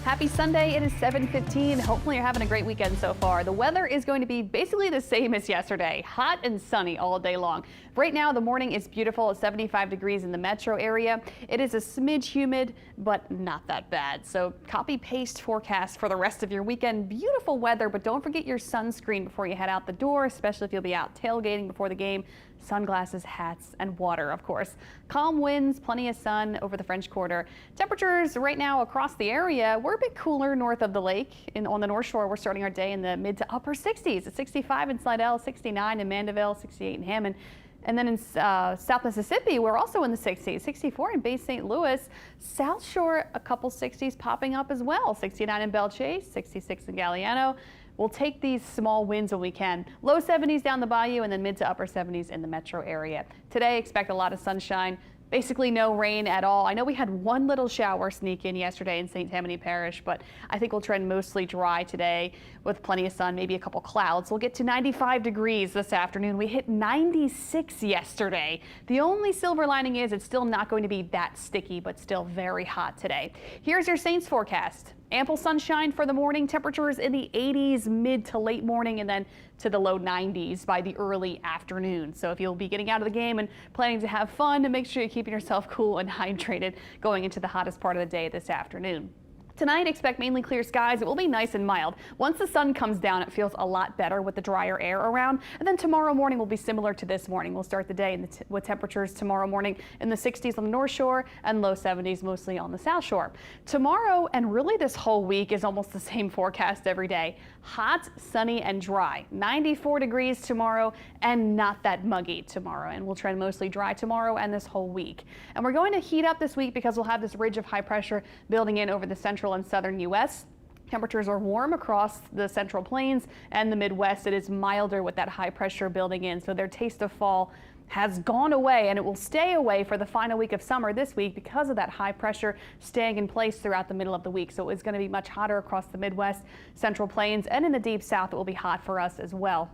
Happy Sunday. It is 7:15. Hopefully you're having a great weekend so far. The weather is going to be basically the same as yesterday. Hot and sunny all day long. Right now the morning is beautiful at 75 degrees in the metro area. It is a smidge humid, but not that bad. So copy paste forecast for the rest of your weekend. Beautiful weather, but don't forget your sunscreen before you head out the door, especially if you'll be out tailgating before the game. Sunglasses, hats, and water, of course. Calm winds, plenty of sun over the French Quarter. Temperatures right now across the area, we're a bit cooler north of the lake. On the North Shore, we're starting our day in the mid to upper 60s. At 65 in Slidell, 69 in Mandeville, 68 in Hammond. And then in South Mississippi, we're also in the 60s, 64 in Bay St. Louis. South Shore, a couple 60s popping up as well, 69 in Belle Chase, 66 in Galliano. We'll take these small winds when we can. Low 70s down the bayou and then mid to upper 70s in the metro area. Today, expect a lot of sunshine. Basically no rain at all. I know we had one little shower sneak in yesterday in St. Tammany Parish, but I think we'll trend mostly dry today with plenty of sun, maybe a couple clouds. We'll get to 95 degrees this afternoon. We hit 96 yesterday. The only silver lining is it's still not going to be that sticky, but still very hot today. Here's your Saints forecast. Ample sunshine for the morning, temperatures in the 80s mid to late morning, and then to the low 90s by the early afternoon. So if you'll be getting out of the game and planning to have fun, make sure you're keeping yourself cool and hydrated going into the hottest part of the day this afternoon. Tonight, expect mainly clear skies. It will be nice and mild. Once the sun comes down, it feels a lot better with the drier air around. And then tomorrow morning will be similar to this morning. We'll start the day with temperatures tomorrow morning in the 60s on the North Shore and low 70s mostly on the South Shore. Tomorrow and really this whole week is almost the same forecast every day. Hot, sunny, and dry. 94 degrees tomorrow and not that muggy tomorrow. And we'll trend mostly dry tomorrow and this whole week. And we're going to heat up this week because we'll have this ridge of high pressure building in over the central and southern U.S. Temperatures are warm across the central plains and the Midwest. It is milder with that high pressure building in, so their taste of fall has gone away, and it will stay away for the final week of summer this week because of that high pressure staying in place throughout the middle of the week. So it's going to be much hotter across the Midwest, central plains, and in the deep south it will be hot for us as well.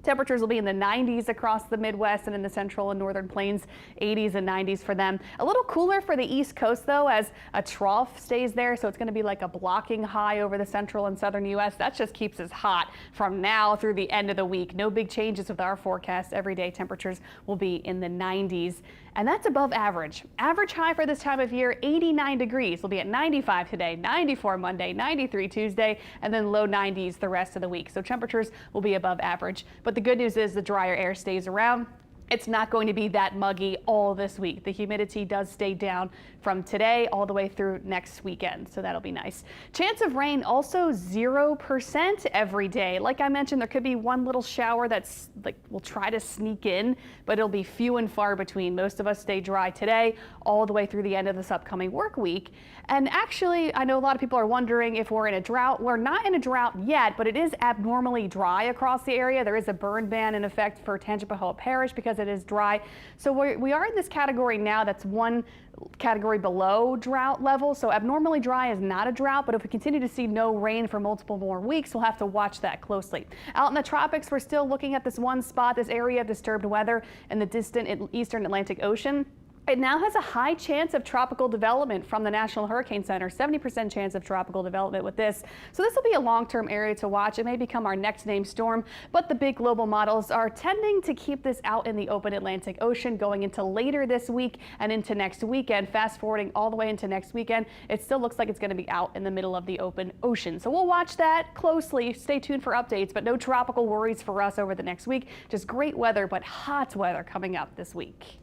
Temperatures will be in the 90s across the Midwest and in the central and northern plains, 80s and 90s for them. A little cooler for the East Coast, though, as a trough stays there, so it's going to be like a blocking high over the central and southern U.S. That just keeps us hot from now through the end of the week. No big changes with our forecast. Everyday temperatures will be in the 90s, and that's above average. Average high for this time of year, 89 degrees. We'll be at 95 today, 94 Monday, 93 Tuesday, and then low 90s the rest of the week. So temperatures will be above average. But the good news is the drier air stays around. It's not going to be that muggy all this week. The humidity does stay down from today all the way through next weekend, so that'll be nice. Chance of rain also 0% every day. Like I mentioned, there could be one little shower that's like we'll try to sneak in, but it'll be few and far between. Most of us stay dry today all the way through the end of this upcoming work week. And actually, I know a lot of people are wondering if we're in a drought. We're not in a drought yet, but it is abnormally dry across the area. There is a burn ban in effect for Tangipahoa Parish because it is dry. So we are in this category now that's one category below drought level. So abnormally dry is not a drought, but if we continue to see no rain for multiple more weeks, we'll have to watch that closely. Out in the tropics, we're still looking at this one spot, this area of disturbed weather in the distant eastern Atlantic Ocean. It now has a high chance of tropical development from the National Hurricane Center, 70% chance of tropical development with this. So this will be a long-term area to watch. It may become our next named storm, but the big global models are tending to keep this out in the open Atlantic Ocean going into later this week and into next weekend. Fast forwarding all the way into next weekend, it still looks like it's going to be out in the middle of the open ocean. So we'll watch that closely. Stay tuned for updates, but no tropical worries for us over the next week. Just great weather, but hot weather coming up this week.